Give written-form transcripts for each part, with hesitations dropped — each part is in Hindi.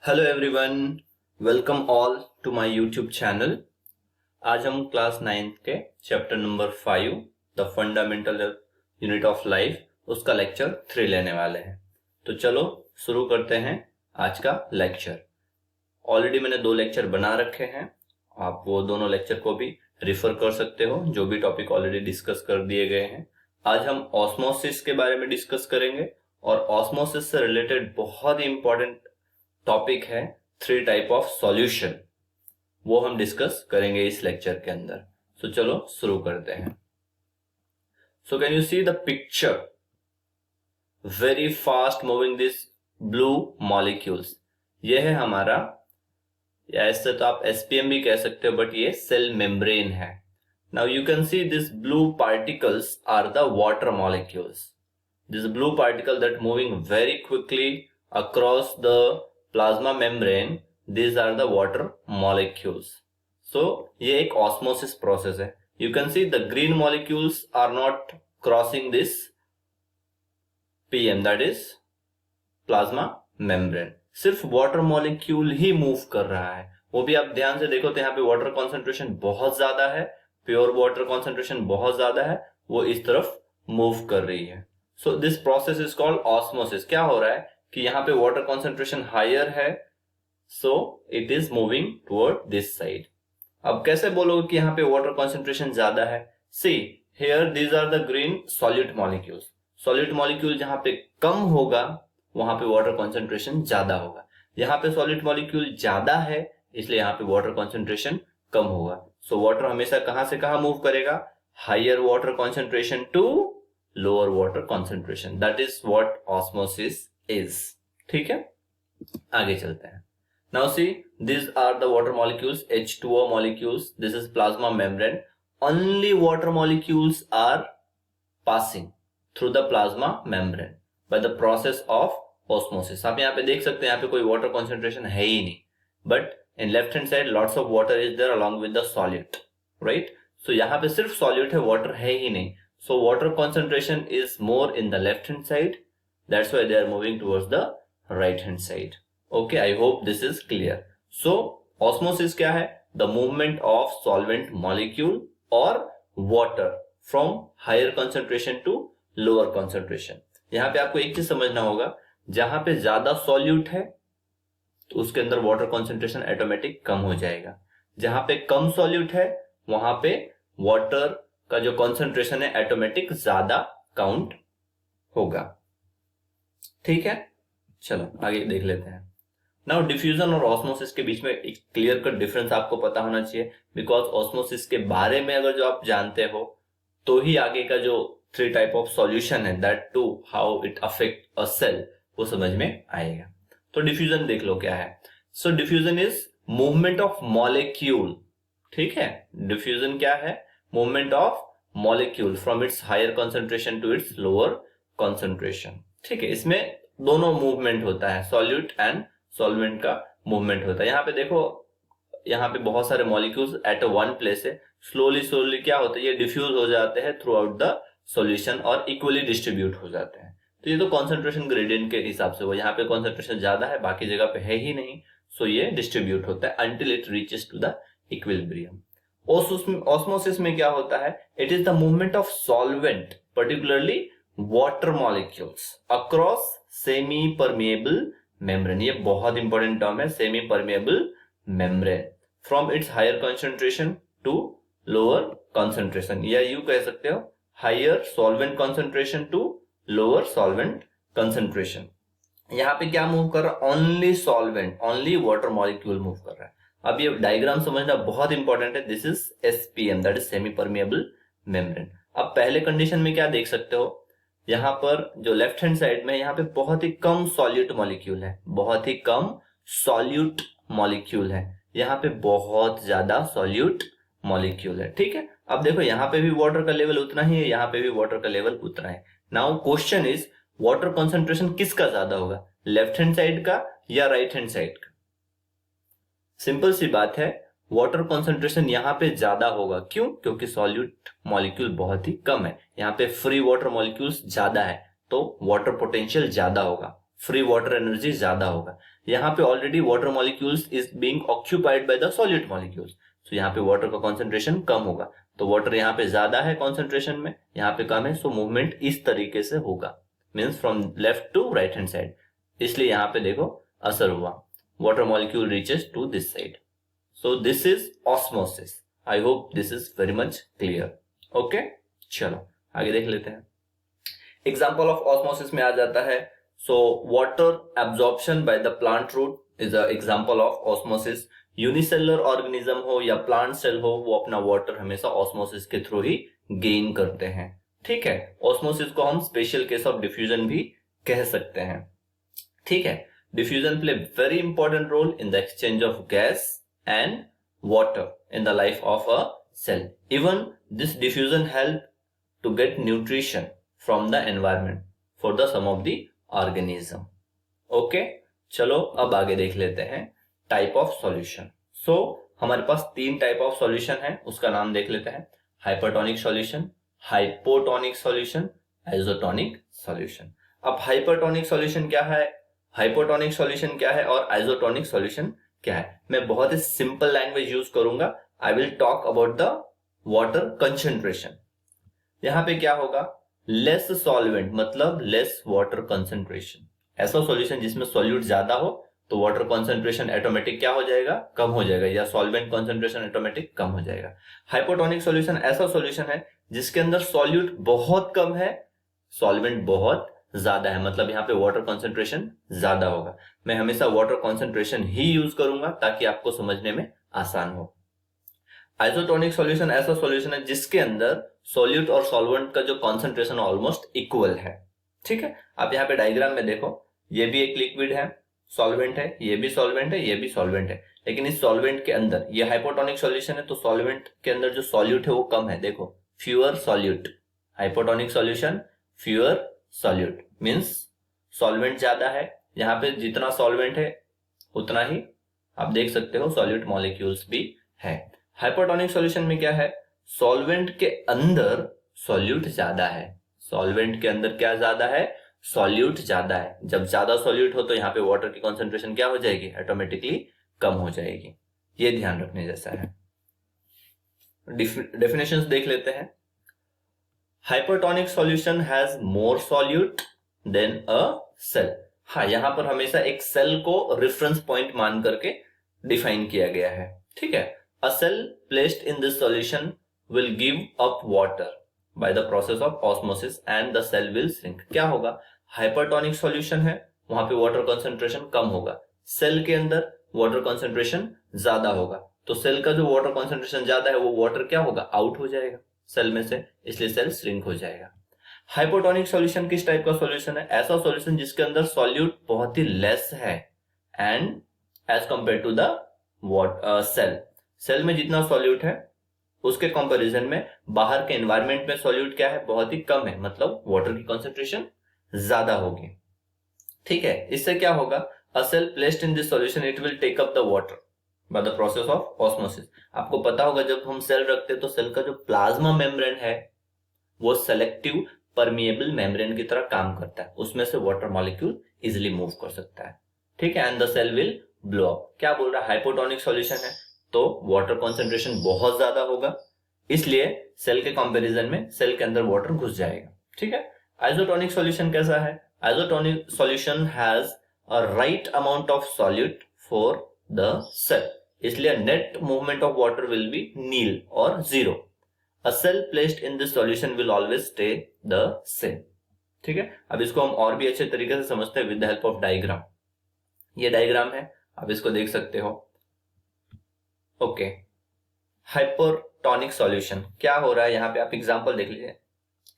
Hello everyone, welcome all to my YouTube channel. आज हम क्लास 9th के chapter number 5 the fundamental unit of life उसका लेक्चर 3 लेने वाले हैं। तो चलो शुरू करते हैं आज का लेक्चर। ऑलरेडी मैंने 2 लेक्चर बना रखे हैं, आप वो दोनों लेक्चर को भी रिफर कर सकते हो, जो भी टॉपिक ऑलरेडी डिस्कस कर दिए गए हैं। आज हम ऑस्मोसिस के बारे में डिस्कस करेंगे और ऑस्मोसिस से रिलेटेड बहुत ही इंपॉर्टेंट टॉपिक है 3 टाइप ऑफ सॉल्यूशन, वो हम डिस्कस करेंगे इस लेक्चर के अंदर। सो चलो शुरू करते हैं। So can you see the picture, very fast moving this blue molecules. ये है हमारा, या ऐसे तो आप एसपीएम भी कह सकते हो, बट ये सेल मेम्ब्रेन है। Now you can see this blue particles are the water molecules. This blue particle that moving very quickly across the plasma membrane, these are the water molecules. So ये एक osmosis process है। You can see the green molecules are not crossing this PM, that is plasma membrane। सिर्फ water molecule ही move कर रहा है। वो भी आप ध्यान से देखो तो यहाँ पे water concentration बहुत ज्यादा है, pure water concentration बहुत ज्यादा है, वो इस तरफ move कर रही है। So this process is called osmosis। क्या हो रहा है कि यहाँ पे वाटर कॉन्सेंट्रेशन हायर है, so it is moving toward this side. अब कैसे बोलोगे कि यहाँ पे वाटर कॉन्सेंट्रेशन ज्यादा है? See here these are the green solute molecules. Solute molecule जहां पे कम होगा वहां पे वाटर कॉन्सेंट्रेशन ज्यादा होगा। यहाँ पे सॉल्यूट मॉलिक्यूल ज्यादा है इसलिए यहाँ पे वाटर कॉन्सेंट्रेशन कम होगा। सो वाटर हमेशा कहां से कहां मूव करेगा? Higher water concentration to lower water concentration. That is what osmosis is। ठीक है, आगे चलते हैं। Now see, these are the water molecules, H2O molecules. This is plasma membrane. Only water molecules are passing through the plasma membrane by the process of osmosis। आप यहाँ पे देख सकते हैं, यहाँ पे कोई water concentration है ही नहीं, but in left hand side lots of water is there along with the solute, right? So यहाँ पे सिर्फ solute है, water है ही नहीं। So water concentration is more in the left hand side. That's why they are moving towards the right hand side. Okay, I hope this is clear. So osmosis क्या है? The movement of solvent molecule or water from higher concentration to lower concentration। यहाँ पे आपको एक चीज समझना होगा, जहां पे ज्यादा सॉल्यूट है तो उसके अंदर वाटर कॉन्सेंट्रेशन ऑटोमेटिक कम हो जाएगा। जहां पे कम सॉल्यूट है वहां पे वाटर का जो कॉन्सेंट्रेशन है ऑटोमेटिक ज्यादा काउंट होगा। ठीक है, चलो आगे देख लेते हैं। नाउ डिफ्यूजन और ऑस्मोसिस के बीच में एक क्लियर कट डिफरेंस आपको पता होना चाहिए, बिकॉज ऑस्मोसिस के बारे में अगर जो आप जानते हो तो ही आगे का जो 3 टाइप ऑफ सॉल्यूशन है, that to how it affect a cell, वो समझ में आएगा। तो डिफ्यूजन देख लो क्या है। So diffusion is movement of molecule. ठीक है, डिफ्यूजन क्या है? Movement of molecule from its higher concentration to its lower concentration. ठीक है, इसमें दोनों मूवमेंट होता है, सॉल्यूट एंड सॉल्वेंट का मूवमेंट होता है। यहाँ पे देखो, यहाँ पे बहुत सारे मॉलिक्यूल्स एट वन प्लेस है, स्लोली क्या होता है, ये डिफ्यूज हो जाते हैं थ्रू आउट द सॉल्यूशन और इक्वली डिस्ट्रीब्यूट हो जाते हैं। तो ये तो कॉन्सेंट्रेशन ग्रेडियंट के हिसाब से, वो यहाँ पे कॉन्सेंट्रेशन ज्यादा है, बाकी जगह पे है ही नहीं, सो ये डिस्ट्रीब्यूट होता है until it reaches to the equilibrium. Osmosis में क्या होता है? It is the movement of solvent, particularly water molecules across semi permeable membrane. ये बहुत इंपॉर्टेंट टर्म है, semi permeable membrane, from its higher concentration to lower concentration, या यू कह सकते हो higher solvent concentration to lower solvent concentration. यहाँ पे क्या मूव कर रहा है? Only solvent, only water molecule move कर रहा है। अब ये डायग्राम समझना बहुत इंपॉर्टेंट है। This is SPM, that is semi permeable membrane. अब पहले कंडीशन में क्या देख सकते हो, यहाँ पर जो लेफ्ट हैंड साइड में यहाँ पे बहुत ही कम सॉल्यूट मॉलिक्यूल है, बहुत ही कम सॉल्यूट मॉलिक्यूल है, यहाँ पे बहुत ज्यादा सॉल्यूट मॉलिक्यूल है। ठीक है, अब देखो यहाँ पे भी वाटर का लेवल उतना ही है, यहाँ पे भी वाटर का लेवल उतना है। Now question is, water concentration किसका ज्यादा होगा, लेफ्ट हैंड साइड का या राइट हैंड साइड का? सिंपल सी बात है, वाटर कॉन्सेंट्रेशन यहाँ पे ज्यादा होगा। क्यों? क्योंकि सॉल्यूट मॉलिक्यूल बहुत ही कम है, यहाँ पे फ्री वाटर मॉलिक्यूल्स ज्यादा है, तो वाटर पोटेंशियल ज्यादा होगा। फ्री वाटर एनर्जी ज्यादा होगा। यहाँ पे already water molecules is being occupied by the solute molecules, तो यहाँ पे वाटर का कॉन्सेंट्रेशन कम होगा। तो वाटर यहाँ पे ज्यादा है कॉन्सेंट्रेशन में, यहाँ पे कम है, सो मूवमेंट इस तरीके से होगा, means from left to right hand side. इसलिए यहाँ पे देखो असर हुआ, water molecule reaches to this side. So this is osmosis. I hope this is very much clear. Okay, चलो आगे देख लेते हैं। एग्जाम्पल ऑफ ऑस्मोसिस में आ जाता है, so water absorption by the plant root is a example of osmosis. Unicellular organism हो या प्लांट सेल हो, वो अपना वाटर हमेशा ऑस्मोसिस के थ्रू ही गेन करते हैं। ठीक है, ऑस्मोसिस को हम स्पेशल केस ऑफ डिफ्यूजन भी कह सकते हैं। ठीक है, diffusion play very important role in the exchange of gas and water in the life of a cell. Even this diffusion help to get nutrition from the environment for the some of the organism. Okay, चलो अब आगे देख लेते हैं टाइप ऑफ सॉल्यूशन। सो हमारे पास 3 टाइप ऑफ सॉल्यूशन है, उसका नाम देख लेते हैं। Hypertonic solution, hypotonic solution, isotonic solution. अब हाइपरटोनिक सॉल्यूशन क्या है, हाइपोटोनिक सॉल्यूशन क्या है और आइसोटोनिक सॉल्यूशन क्या है, मैं बहुत ही सिंपल लैंग्वेज यूज करूंगा। I will talk about the water concentration. यहां पे क्या होगा, लेस सॉल्वेंट मतलब लेस वाटर कंसेंट्रेशन। ऐसा सॉल्यूशन जिसमें सॉल्यूट ज्यादा हो तो वाटर कंसेंट्रेशन ऑटोमेटिक क्या हो जाएगा, कम हो जाएगा, या सॉल्वेंट कंसेंट्रेशन ऑटोमेटिक कम हो जाएगा। हाइपोटोनिक सॉल्यूशन ऐसा सॉल्यूशन है जिसके अंदर सॉल्यूट बहुत कम है, सॉल्वेंट बहुत ज्यादा है, मतलब यहाँ पे वाटर कंसेंट्रेशन ज्यादा होगा। मैं हमेशा वाटर कंसेंट्रेशन ही यूज करूंगा ताकि आपको समझने में आसान हो। आइसोटोनिक सॉल्यूशन ऐसा सॉल्यूशन है जिसके अंदर सॉल्यूट और सॉल्वेंट का जो कॉन्सेंट्रेशन ऑलमोस्ट इक्वल है। ठीक है, आप यहाँ पे डायग्राम में देखो, ये भी एक लिक्विड है, सॉल्वेंट है, ये भी सॉल्वेंट है, ये भी सॉल्वेंट है, लेकिन इस सॉल्वेंट के अंदर ये हाइपोटोनिक सॉल्यूशन है तो सॉल्वेंट के अंदर जो सॉल्यूट है वो कम है। देखो, fewer solute, hypotonic solution fewer solute means solvent ज्यादा है, यहाँ पे जितना सॉल्वेंट है उतना ही आप देख सकते हो सॉल्यूट मॉलिक्यूल्स भी है। हाइपोटोनिक सॉल्यूशन में क्या है, सॉल्वेंट के अंदर सॉल्यूट ज्यादा है, सॉल्वेंट के अंदर क्या ज्यादा है, सॉल्यूट ज्यादा है। जब ज्यादा सॉल्यूट हो तो यहाँ पे वाटर की कॉन्सेंट्रेशन क्या हो जाएगी, ऑटोमेटिकली कम हो जाएगी। ये ध्यान रखने जैसा है। डेफिनेशंस देख लेते हैं। Hypotonic solution has more solute than a cell. हाँ, यहां पर हमेशा एक सेल को रेफरेंस पॉइंट मान करके डिफाइन किया गया है। ठीक है, a cell placed in this solution will give up water by the process of osmosis and the cell will shrink. क्या होगा, हाइपरटोनिक सॉल्यूशन है, वहां पे वाटर कंसेंट्रेशन कम होगा, सेल के अंदर वाटर कंसेंट्रेशन ज्यादा होगा, तो सेल का जो वाटर कंसेंट्रेशन ज्यादा है वो वाटर क्या होगा, आउट हो जाएगा सेल में से, इसलिए सेल श्रिंक हो जाएगा। हाइपोटोनिक सॉल्यूशन किस टाइप का सॉल्यूशन है, ऐसा सॉल्यूशन जिसके अंदर सॉल्यूट बहुत ही लेस है and as compare to the cell, cell में जितना सॉल्यूट है उसके कंपैरिजन में बाहर के एनवायरनमेंट में सॉल्यूट क्या है, बहुत ही कम है, मतलब वाटर की कंसेंट्रेशन ज्यादा होगी। ठीक है, इससे क्या होगा, a cell placed in this solution it will take up the water by the process of osmosis. आपको पता होगा जब हम सेल रखते हैं तो सेल का जो प्लाज्मा मेम्ब्रेन है वो सेलेक्टिव परमिएबल मेम्ब्रेन की तरह काम करता है, उसमें से वाटर मॉलिक्यूल इजिली मूव कर सकता है। ठीक है, and the cell will blow up. क्या बोल रहा है, हाइपोटोनिक सॉल्यूशन है तो वाटर कंसेंट्रेशन बहुत ज्यादा होगा, इसलिए सेल के कंपैरिजन में सेल के अंदर वाटर घुस जाएगा। ठीक है, आइसोटोनिक सॉल्यूशन कैसा है, isotonic solution has a right amount of solute for the cell, इसलिए net movement of water will be nil और zero. A cell placed in this solution will always stay the same. ठीक है, अब इसको हम और भी अच्छे तरीके से समझते हैं with the help of diagram. ये डायग्राम है, आप इसको देख सकते हो। ओके, हाइपरटोनिक सॉल्यूशन क्या हो रहा है, यहाँ पे आप एग्जांपल देख लीजिए।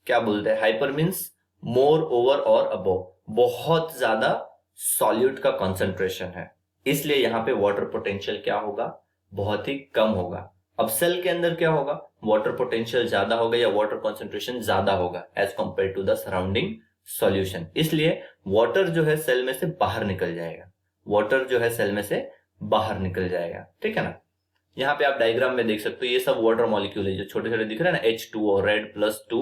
क्या बोलते हैं, हाइपर मींस मोर, ओवर और अबव, बहुत ज्यादा सॉल्यूट का कंसंट्रेशन है, इसलिए यहाँ पे वाटर पोटेंशियल क्या होगा, बहुत ही कम होगा। अब सेल के अंदर क्या होगा, वाटर पोटेंशियल ज्यादा होगा या वाटर कंसंट्रेशन ज्यादा होगा as compare to the surrounding solution, इसलिए वाटर जो है सेल में से बाहर निकल जाएगा, वाटर जो है सेल में से बाहर निकल जाएगा। ठीक है ना, यहाँ पे आप डायग्राम में देख सकते हो ये सब वाटर मॉलिक्यूल है जो छोटे छोटे दिख रहे हैं ना, H2O red +2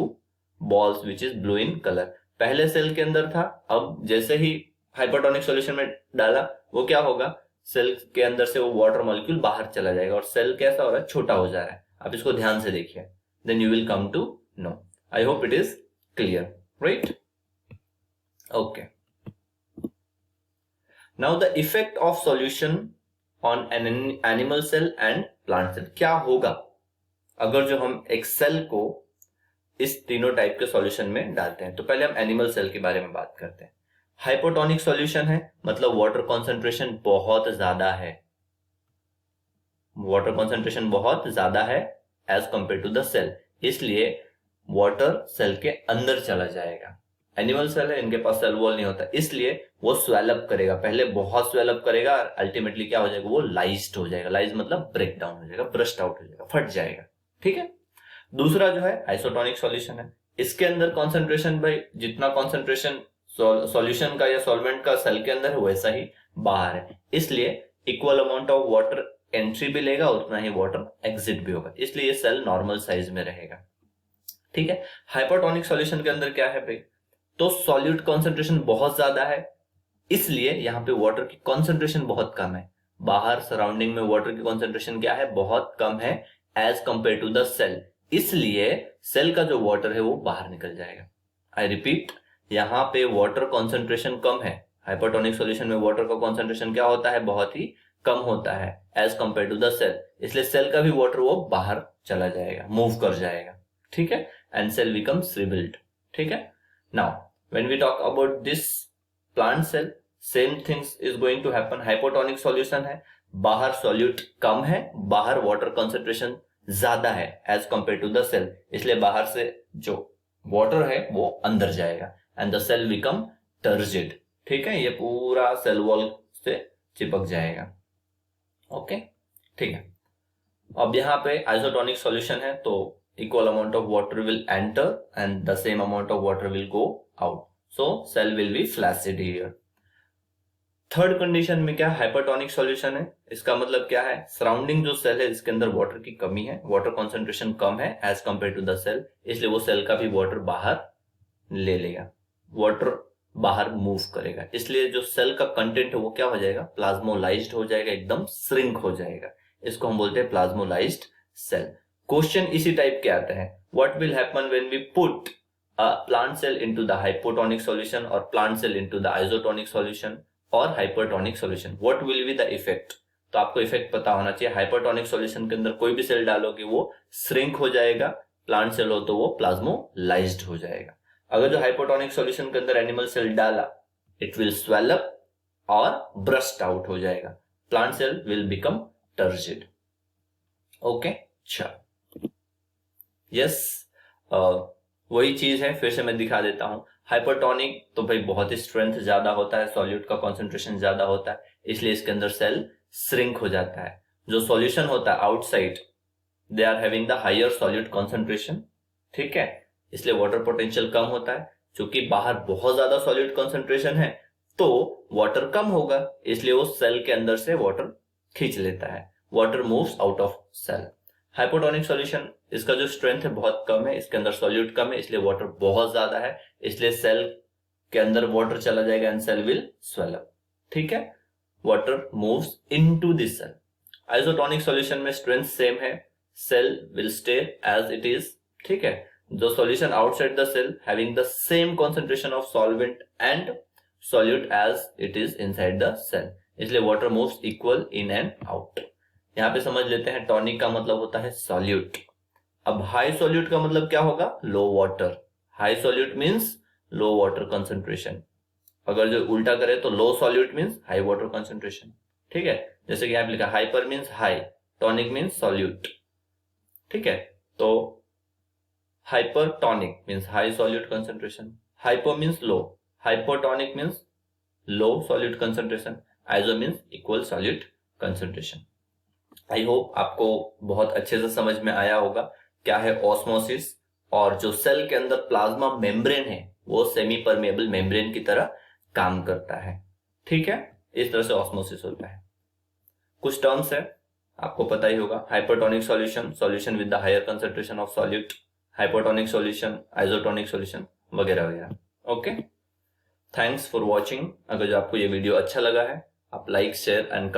balls which is blue in colour, पहले सेल के अंदर था, अब जैसे ही हाइपरटोनिक सॉल्यूशन में डाला, वो क्या होगा, सेल के अंदर से वो वाटर मॉलिक्यूल बाहर चला जाएगा और सेल कैसा हो रहा है, छोटा हो जा रहा है। आप इसको ध्यान से देखिए, then you will come to know. I hope it is clear, right? Okay, now the effect of solution on an animal cell and plant cell. क्या होगा अगर जो हम एक सेल को इस तीनों टाइप के सॉल्यूशन में डालते हैं? तो पहले हम एनिमल सेल के बारे में बात करते हैं। हाइपोटोनिक सॉल्यूशन है, मतलब वाटर कॉन्सेंट्रेशन बहुत ज्यादा है, वाटर कॉन्सेंट्रेशन बहुत ज्यादा है as compare to the cell, इसलिए वाटर सेल के अंदर चला जाएगा। एनिमल सेल है, इनके पास सेल वॉल नहीं होता, इसलिए वो स्वेलअप करेगा, पहले बहुत स्वेलअप करेगा, अल्टीमेटली क्या हो जाएगा, वो लाइज्ड हो जाएगा। लाइज मतलब ब्रेक डाउन हो जाएगा, ब्रस्ट आउट हो जाएगा, फट जाएगा, ठीक है। दूसरा जो है आइसोटोनिक सॉल्यूशन है, इसके अंदर कॉन्सेंट्रेशन भाई जितना कॉन्सेंट्रेशन सॉल्यूशन का या सॉल्वेंट का सेल के अंदर है वैसा ही बाहर है, इसलिए equal amount of water entry भी लेगा, उतना ही वाटर एग्जिट भी होगा, इसलिए ये सेल नॉर्मल साइज में रहेगा, ठीक है। हाइपरटोनिक सॉल्यूशन के अंदर क्या है भाई, तो सॉल्यूट कॉन्सेंट्रेशन बहुत ज्यादा है, इसलिए यहां पे वाटर की कॉन्सेंट्रेशन बहुत कम है। बाहर सराउंडिंग में वाटर की कॉन्सेंट्रेशन क्या है, बहुत कम है as compare to the cell, इसलिए सेल का जो वाटर है वो बाहर निकल जाएगा। आई रिपीट, यहाँ पे वाटर कॉन्सेंट्रेशन कम है, हाइपरटोनिक सॉल्यूशन में वाटर का कॉन्सेंट्रेशन क्या होता है, बहुत ही कम होता है as compare to the cell, इसलिए सेल का भी वाटर वो बाहर चला जाएगा, मूव कर जाएगा, ठीक है, एंड सेल बिकम्स रिबिल्ड, ठीक है। Now when we talk about this plant cell, same things is going to happen. Hypotonic solution है, बाहर सॉल्यूट कम है, बाहर वाटर कॉन्सेंट्रेशन ज्यादा है as compare to the cell, इसलिए बाहर से जो वाटर है वो अंदर जाएगा and the cell become turgid, ठीक है, ये पूरा सेल वॉल से चिपक जाएगा, ओके, ठीक है। अब यहाँ पे आइसोटोनिक सॉल्यूशन है, तो equal amount of water will enter and the same amount of water will go out, so cell will be flaccid here. Third condition में क्या, हाइपरटोनिक सॉल्यूशन है, इसका मतलब क्या है, सराउंडिंग जो सेल है इसके अंदर वाटर की कमी है, वाटर कॉन्सेंट्रेशन कम है as compare to the cell, इसलिए वो सेल का भी वाटर बाहर ले लेगा, वाटर बाहर मूव करेगा, इसलिए जो सेल का कंटेंट है वो क्या हो जाएगा, प्लाज्मोलाइज्ड हो जाएगा, एकदम श्रिंक हो जाएगा, इसको हम बोलते हैं प्लाज्मोलाइज्ड सेल। क्वेश्चन इसी टाइप के आते हैं, what will happen when we put a plant cell into the hypotonic solution और plant cell into the isotonic solution और hypertonic solution, what will be the effect? तो आपको इफेक्ट पता होना चाहिए, हाइपरटोनिक सॉल्यूशन के अंदर कोई भी सेल डालोगे वो श्रिंक हो जाएगा, प्लांट सेल हो तो वो प्लाज्मोलाइज्ड हो जाएगा। अगर जो हाइपोटोनिक सॉल्यूशन के अंदर एनिमल सेल डाला, इट विल स्वेल अप और ब्रस्ट आउट हो जाएगा, plant cell will become turgid, okay, अच्छा, यस, वही चीज है, फिर से मैं दिखा देता हूं। हाइपरटोनिक तो भाई बहुत ही स्ट्रेंथ ज्यादा होता है, सॉल्यूट का कॉन्सेंट्रेशन ज्यादा होता है, इसलिए इसके अंदर सेल श्रिंक हो जाता है। जो सॉल्यूशन होता है outside, they are having the higher solute concentration, ठीक है, इसलिए वाटर पोटेंशियल कम होता है, क्योंकि बाहर बहुत ज्यादा सॉल्यूट कॉन्सेंट्रेशन है तो वाटर कम होगा, इसलिए वो सेल के अंदर से वाटर खींच लेता है, water moves out of cell. Hypotonic solution, इसका जो स्ट्रेंथ है बहुत कम है, इसके अंदर सॉल्यूट कम है, इसलिए वाटर बहुत ज्यादा है, इसलिए सेल के अंदर वाटर चला जाएगा and cell will swell up, ठीक है, water moves into this cell. Isotonic solution में स्ट्रेंथ सेम है, cell will stay as it is, ठीक है, जो solution outside the cell having the same concentration of solvent and solute as it is inside the cell, इसलिए water moves equal in and out. यहां पे समझ लेते हैं, टॉनिक का मतलब होता है सॉल्यूट। अब हाई सॉल्यूट का मतलब क्या होगा, low water, high solute means low water concentration, अगर जो उल्टा करे तो low solute means high water concentration, ठीक है, जैसे कि यहां पे लिखा hyper means high, tonic means solute, ठीक है, तो hypertonic means high solute concentration, hypo means low, hypotonic means low solute concentration, iso means equal solute concentration. I hope आपको बहुत अच्छे से समझ में आया होगा क्या है ऑस्मोसिस, और जो सेल के अंदर प्लाज्मा मेम्ब्रेन है वो सेमी परमेबल मेम्ब्रेन की तरह काम करता है, ठीक है, इस तरह से ऑस्मोसिस होता है। कुछ टर्म्स है आपको पता ही होगा, hypertonic solution, solution with the higher concentration of solute, hypotonic solution, isotonic solution वगैरह वगैरह, ओके। Thanks for watching. अगर जो आपको ये वीडियो अच्छा लगा है, आप लाइक शेयर एंड